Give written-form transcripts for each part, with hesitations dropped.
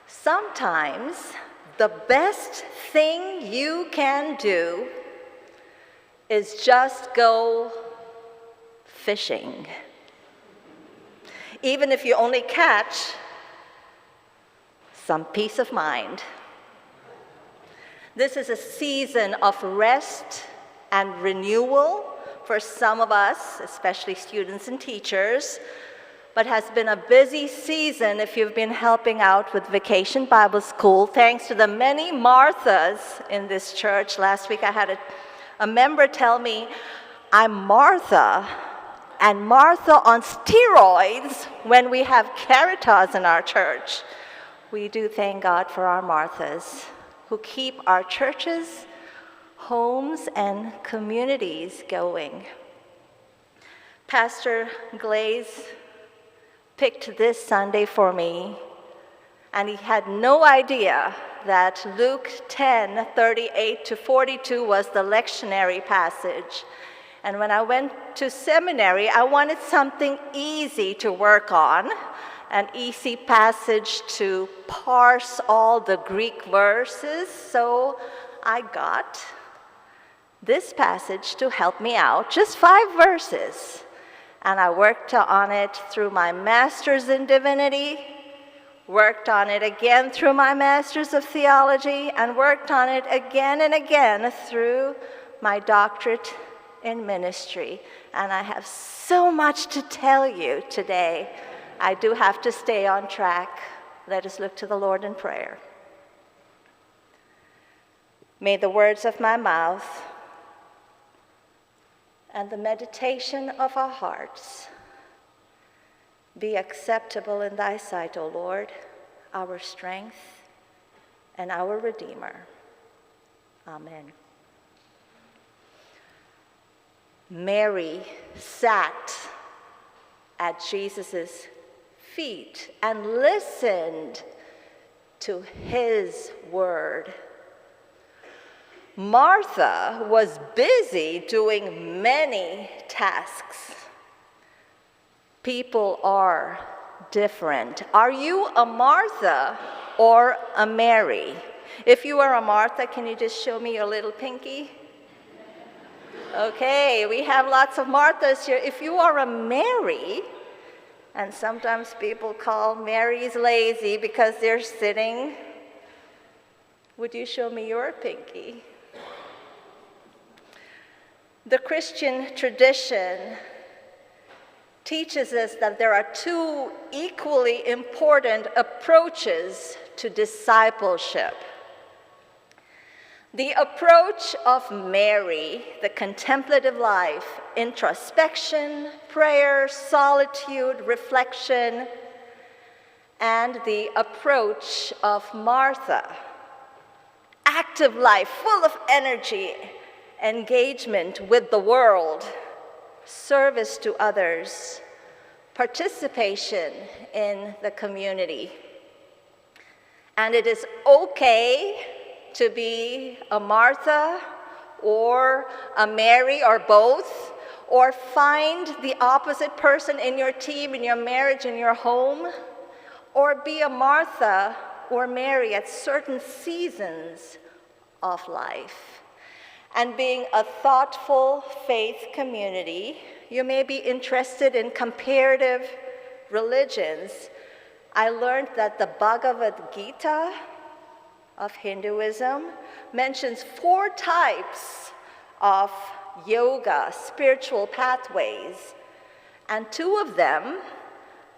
Sometimes the best thing you can do is just go fishing. Even if you only catch some peace of mind. This is a season of rest and renewal for some of us, especially students and teachers, but has been a busy season if you've been helping out with Vacation Bible School, thanks to the many Marthas in this church. Last week I had a member tell me, I'm Martha, and Martha on steroids when we have Caritas in our church. We do thank God for our Marthas who keep our churches, homes, and communities going. Pastor Glaze picked this Sunday for me, and he had no idea that Luke 10:38-42 was the lectionary passage. And when I went to seminary, I wanted something easy to work on, an easy passage to parse all the Greek verses, so I got this passage to help me out, just 5 verses. And I worked on it through my master's in divinity, worked on it again through my master's of theology, and worked on it again and again through my doctorate in ministry. And I have so much to tell you today. I do have to stay on track. Let us look to the Lord in prayer. May the words of my mouth and the meditation of our hearts be acceptable in thy sight, O Lord, our strength and our Redeemer. Amen. Mary sat at Jesus' feet and listened to his word. Martha was busy doing many tasks. People are different. Are you a Martha or a Mary? If you are a Martha, can you just show me your little pinky? Okay, we have lots of Marthas here. If you are a Mary, and sometimes people call Marys lazy because they're sitting, would you show me your pinky? The Christian tradition teaches us that there are 2 equally important approaches to discipleship. The approach of Mary, the contemplative life, introspection, prayer, solitude, reflection, and the approach of Martha, active life, full of energy, engagement with the world, service to others, participation in the community. And it is okay to be a Martha or a Mary or both, or find the opposite person in your team, in your marriage, in your home, or be a Martha or Mary at certain seasons of life. And being a thoughtful faith community, you may be interested in comparative religions. I learned that the Bhagavad Gita of Hinduism mentions 4 types of yoga, spiritual pathways, and 2 of them,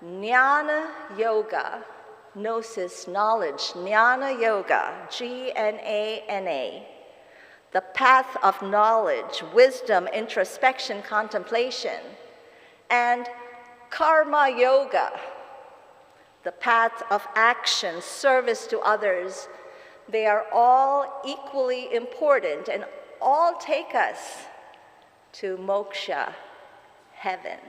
Jnana Yoga, gnosis, knowledge, Jnana Yoga, G-N-A-N-A, the path of knowledge, wisdom, introspection, contemplation, and Karma Yoga, the path of action, service to others. They are all equally important and all take us to moksha, heaven.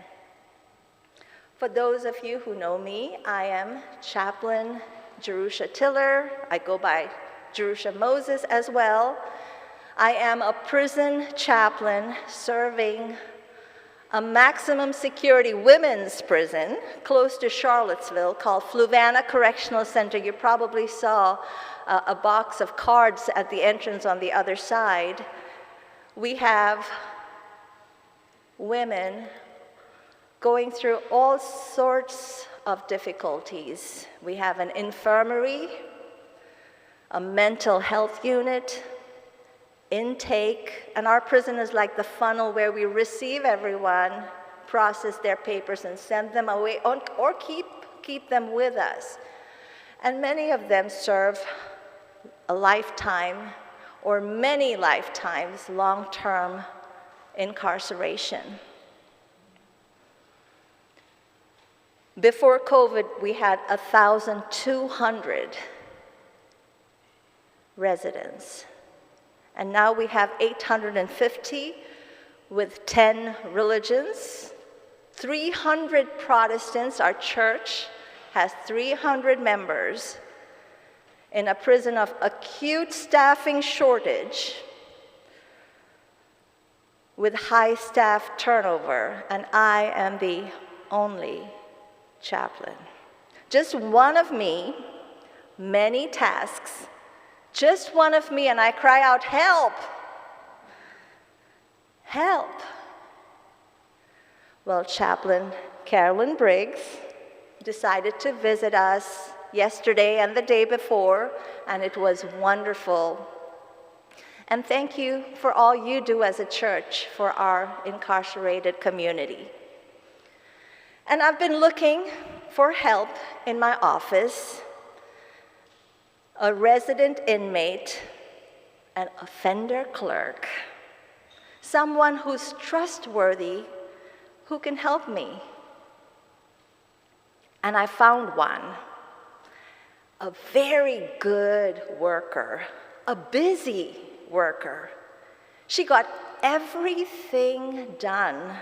For those of you who know me, I am Chaplain Jerusha Tiller. I go by Jerusha Moses as well. I am a prison chaplain serving a maximum security women's prison close to Charlottesville called Fluvanna Correctional Center. You probably saw a box of cards at the entrance on the other side. We have women going through all sorts of difficulties. We have an infirmary, a mental health unit, intake, and our prison is like the funnel where we receive everyone, process their papers, and send them away, or keep them with us. And many of them serve a lifetime or many lifetimes long-term incarceration. Before COVID, we had 1,200 residents. And now we have 850 with 10 religions, 300 Protestants. Our church has 300 members in a prison of acute staffing shortage with high staff turnover, and I am the only chaplain. Just one of me, many tasks. Just one of me, and I cry out, help! Help! Well, Chaplain Carolyn Briggs decided to visit us yesterday and the day before, and it was wonderful. And thank you for all you do as a church for our incarcerated community. And I've been looking for help in my office. A resident inmate, an offender clerk, someone who's trustworthy, who can help me. And I found one, a very good worker, a busy worker. She got everything done.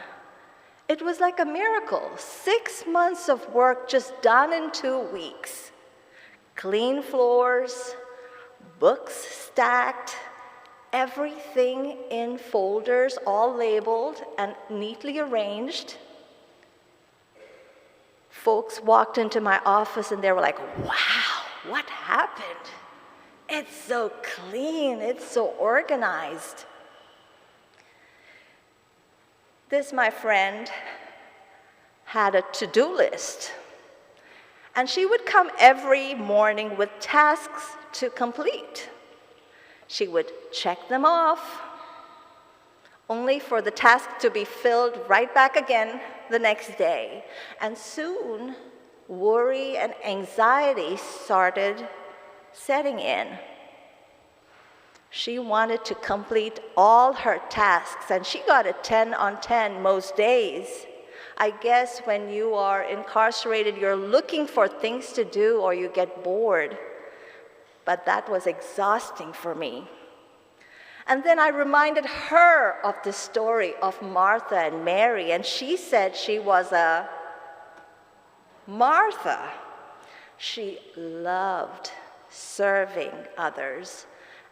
It was like a miracle. 6 months of work just done in 2 weeks. Clean floors, books stacked, everything in folders, all labeled and neatly arranged. Folks walked into my office and they were like, wow, what happened? It's so clean, it's so organized. This, my friend, had a to-do list. And she would come every morning with tasks to complete. She would check them off, only for the task to be filled right back again the next day. And soon, worry and anxiety started setting in. She wanted to complete all her tasks, and she got a 10 on 10 most days. I guess when you are incarcerated, you're looking for things to do or you get bored. But that was exhausting for me. And then I reminded her of the story of Martha and Mary, and she said she was a Martha. She loved serving others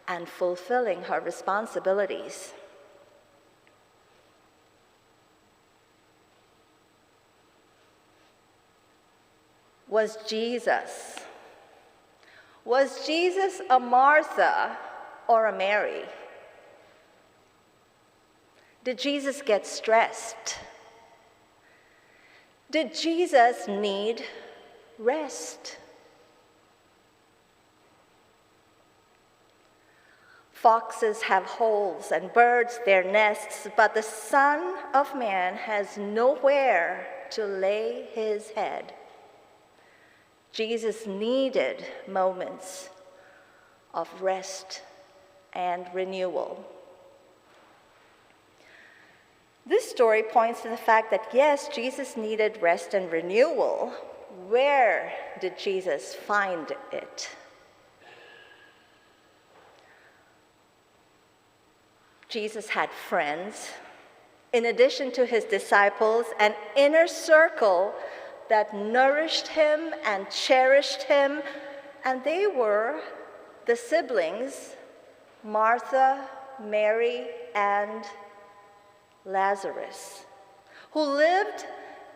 and fulfilling her responsibilities. Was Jesus a Martha or a Mary? Did Jesus get stressed? Did Jesus need rest? Foxes have holes and birds their nests, but the Son of Man has nowhere to lay his head. Jesus needed moments of rest and renewal. This story points to the fact that yes, Jesus needed rest and renewal. Where did Jesus find it? Jesus had friends. In addition to his disciples, an inner circle that nourished him and cherished him, and they were the siblings, Martha, Mary, and Lazarus, who lived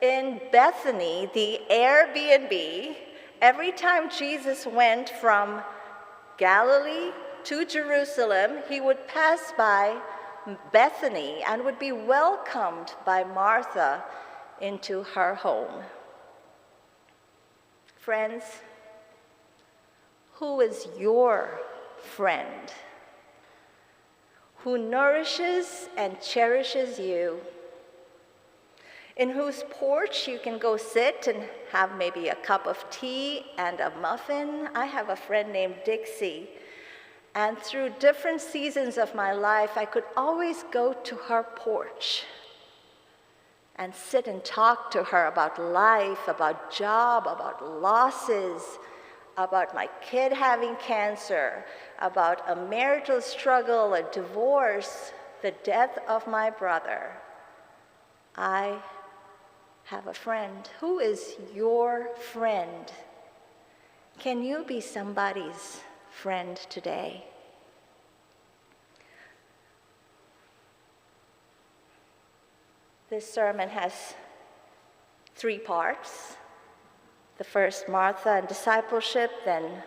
in Bethany, the Airbnb. Every time Jesus went from Galilee to Jerusalem, he would pass by Bethany and would be welcomed by Martha into her home. Friends, who is your friend? Who nourishes and cherishes you? In whose porch you can go sit and have maybe a cup of tea and a muffin? I have a friend named Dixie, and through different seasons of my life, I could always go to her porch and sit and talk to her about life, about job, about losses, about my kid having cancer, about a marital struggle, a divorce, the death of my brother. I have a friend. Who is your friend? Can you be somebody's friend today? This sermon has 3 parts. The first, Martha and discipleship, then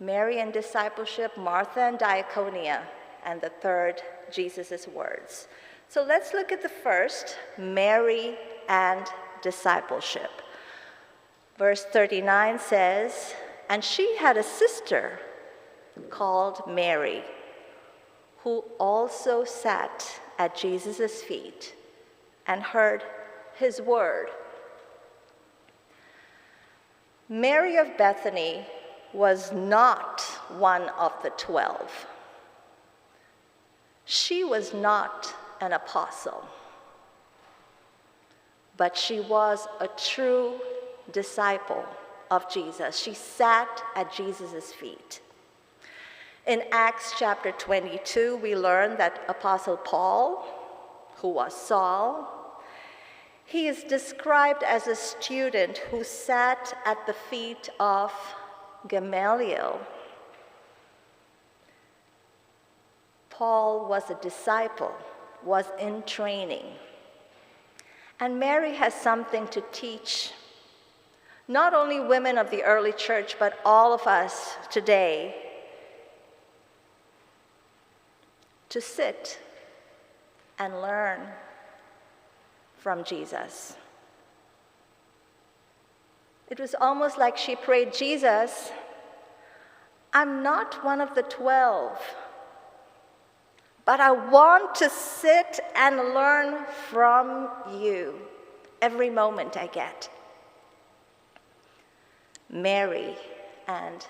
Mary and discipleship, Martha and diaconia, and the third, Jesus' words. So let's look at the first, Mary and discipleship. Verse 39 says, "And she had a sister called Mary, who also sat at Jesus' feet and heard his word." Mary of Bethany was not one of the 12. She was not an apostle, but she was a true disciple of Jesus. She sat at Jesus' feet. In Acts chapter 22, we learn that Apostle Paul, who was Saul, he is described as a student who sat at the feet of Gamaliel. Paul was a disciple, was in training. And Mary has something to teach, not only women of the early church, but all of us today, to sit and learn from Jesus. It was almost like she prayed, "Jesus, I'm not one of the 12, but I want to sit and learn from you every moment I get." Mary and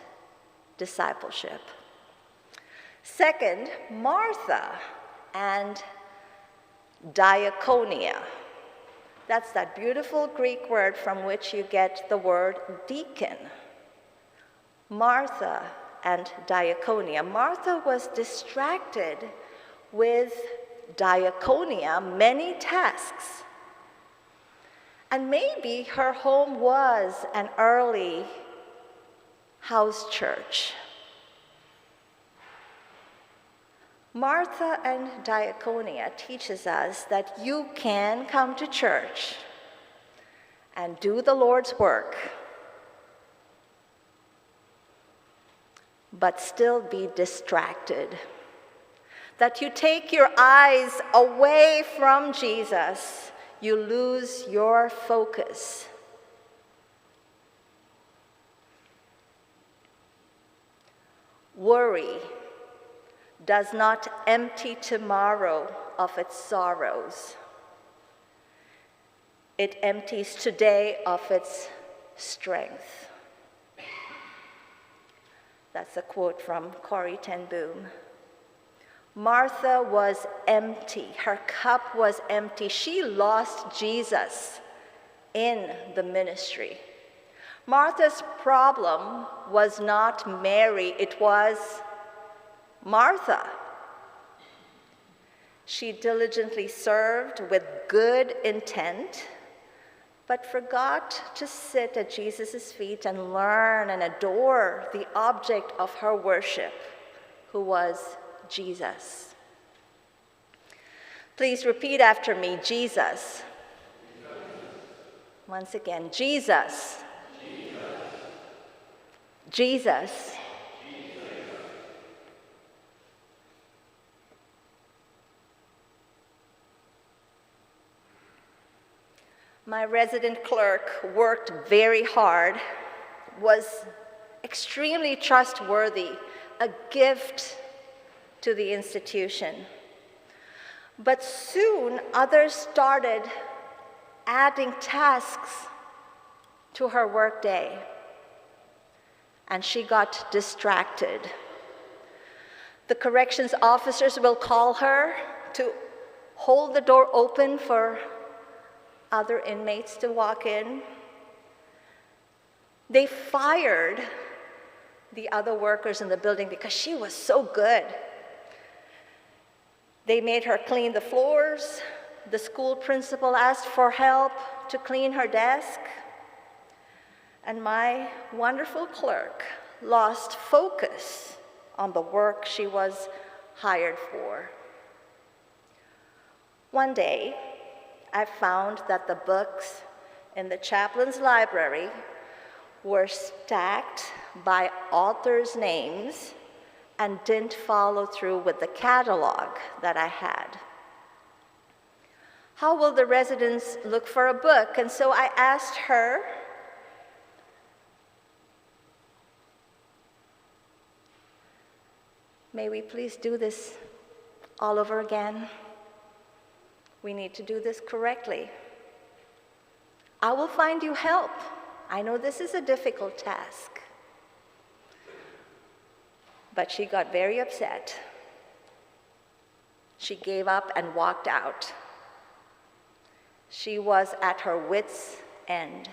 discipleship. Second, Martha and diaconia. That's that beautiful Greek word from which you get the word deacon. Martha and diaconia. Martha was distracted with diaconia, many tasks. And maybe her home was an early house church. Martha and diaconia teaches us that you can come to church and do the Lord's work, but still be distracted. That you take your eyes away from Jesus, you lose your focus. Worry does not empty tomorrow of its sorrows. It empties today of its strength. That's a quote from Corrie ten Boom. Martha was empty. Her cup was empty. She lost Jesus in the ministry. Martha's problem was not Mary, it was Martha. She diligently served with good intent, but forgot to sit at Jesus' feet and learn and adore the object of her worship, who was Jesus. Please repeat after me, Jesus. Once again, Jesus. Jesus. My resident clerk worked very hard, was extremely trustworthy, a gift to the institution. But soon others started adding tasks to her workday, and she got distracted. The corrections officers will call her to hold the door open for other inmates to walk in. They fired the other workers in the building because she was so good. They made her clean the floors. The school principal asked for help to clean her desk. And my wonderful clerk lost focus on the work she was hired for. One day, I found that the books in the chaplain's library were stacked by authors' names and didn't follow through with the catalog that I had. How will the residents look for a book? And so I asked her, may we please do this all over again? We need to do this correctly. I will find you help. I know this is a difficult task. But she got very upset. She gave up and walked out. She was at her wit's end.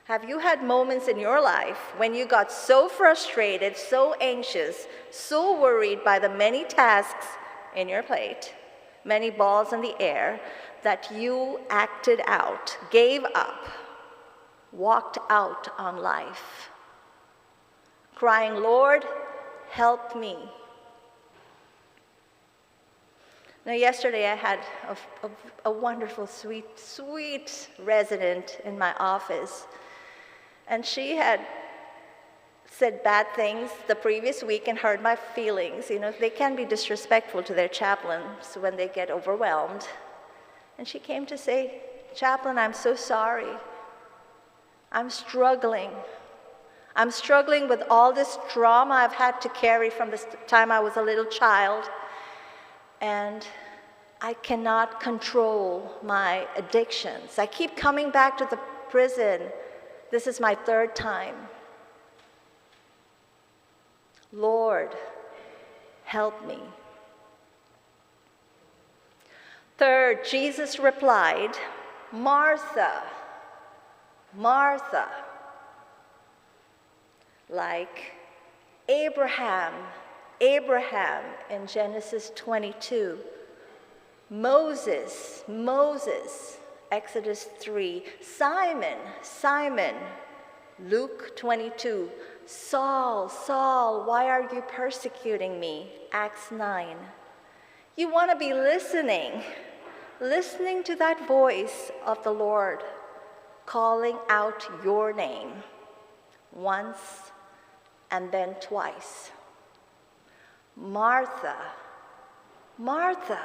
Have you had moments in your life when you got so frustrated, so anxious, so worried by the many tasks in your plate, many balls in the air, that you acted out, gave up, walked out on life, crying, Lord, help me? Now, yesterday I had a wonderful, sweet resident in my office, and she had said bad things the previous week and hurt my feelings. You know, they can be disrespectful to their chaplains when they get overwhelmed. And she came to say, Chaplain, I'm so sorry. I'm struggling. I'm struggling with all this trauma I've had to carry from the time I was a little child. And I cannot control my addictions. I keep coming back to the prison. This is my third time. Lord, help me. Third, Jesus replied, Martha, Martha, like Abraham in Genesis 22, Moses, Exodus 3, Simon, Luke 22, Saul, why are you persecuting me? Acts 9. You want to be listening to that voice of the Lord calling out your name once and then twice. Martha, Martha,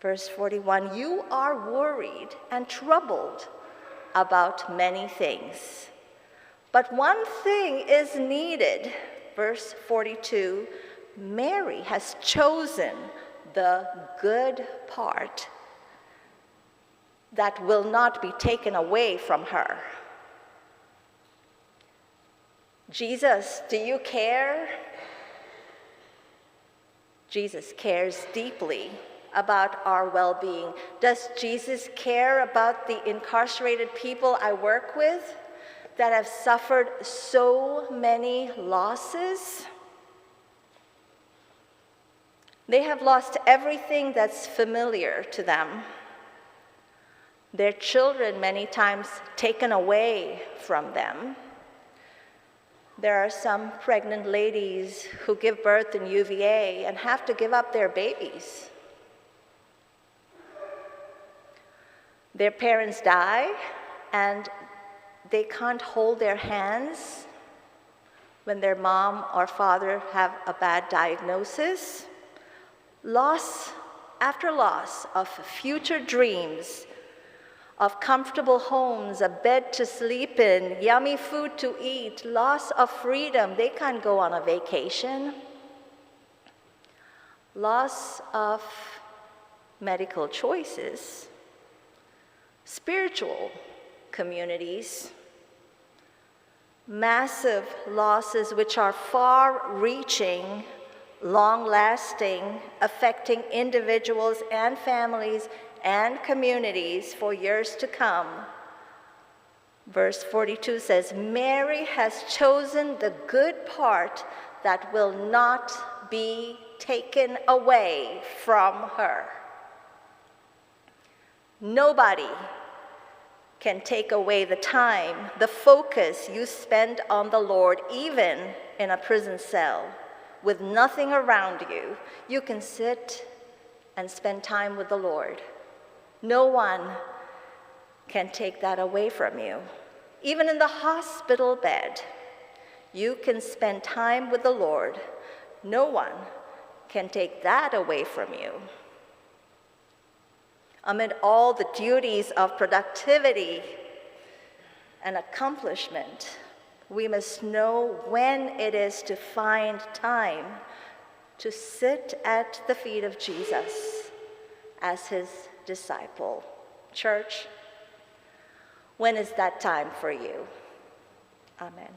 verse 41, you are worried and troubled about many things. But one thing is needed. Verse 42, Mary has chosen the good part that will not be taken away from her. Jesus, do you care? Jesus cares deeply about our well-being. Does Jesus care about the incarcerated people I work with that have suffered so many losses? They have lost everything that's familiar to them. Their children, many times, taken away from them. There are some pregnant ladies who give birth in UVA and have to give up their babies. Their parents die, and they can't hold their hands when their mom or father have a bad diagnosis. Loss after loss of future dreams, of comfortable homes, a bed to sleep in, yummy food to eat, loss of freedom. They can't go on a vacation. Loss of medical choices, spiritual communities, massive losses which are far-reaching, long-lasting, affecting individuals and families and communities for years to come. Verse 42 says, Mary has chosen the good part that will not be taken away from her. Nobody can take away the time, the focus you spend on the Lord, even in a prison cell with nothing around you. You can sit and spend time with the Lord. No one can take that away from you. Even in the hospital bed, you can spend time with the Lord. No one can take that away from you. Amid all the duties of productivity and accomplishment, we must know when it is to find time to sit at the feet of Jesus as his disciple. Church, when is that time for you? Amen.